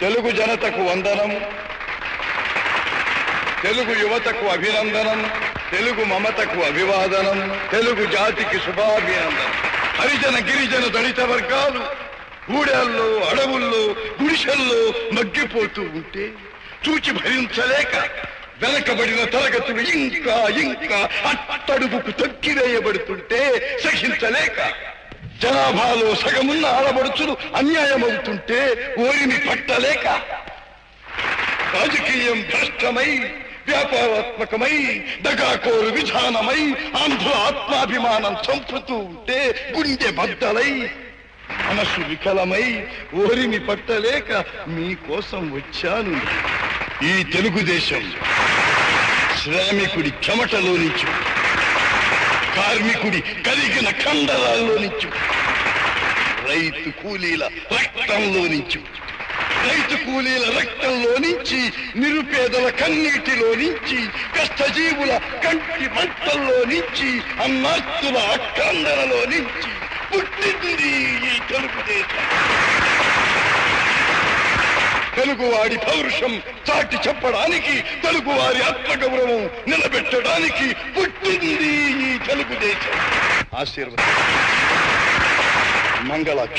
తెలుగు జనతకు వందనం, తెలుగు యువతకు అభినందనం, తెలుగు మమతకు అభివాదనం, తెలుగు జాతికి శుభాభినందనం. హరిజన గిరిజన దళిత వర్గాలు గూడెల్లో, అడవుల్లో, గుడిసెల్లో మగ్గిపోతూ ఉంటే చూచి భరించలేక వెనకబడిన తరగతులు ఇంకా ఇంకా అట్టడుగుకు తొక్కివేయబడుతుంటే సహించలేక జనాభాలో సగమున్న ఆడబడుచులు అన్యాయమవుతుంటే ఓరిని పట్టలేక రాజకీయం భ్రష్టమై వ్యాపారాత్మకమై దగాకోరు విధానమై ఆంధ్ర ఆత్మాభిమానం చంపుతూ ఉంటే గుండె బద్దలై మనసు వికలమై ఓరిని పట్టలేక మీకోసం వచ్చాను. ఈ తెలుగుదేశం శ్రామికుడి చెమటలో నుంచి, కార్మికుడి కలిగిన కండరాల్లో నుంచి, రైతు కూలీల రక్తంలో నుంచి, రైతు కూలీల రక్తంలో నుంచి, నిరుపేదల కన్నీటిలో నుంచి, కష్టజీవుల కంటి మంటల్లో నుంచి, అన్నార్తుల అక్రందనలో నుంచి పుట్టింది ఈ తెలుగుదేశం. తెలుగువాడి పౌరుషం చాటి చెప్పడానికి, తెలుగువారి ఆత్మగౌరవం నిలబెట్టడానికి పుట్టింది ఈ తెలుగుదేశం. ఆశీర్వాదం. మంగళాక్ష.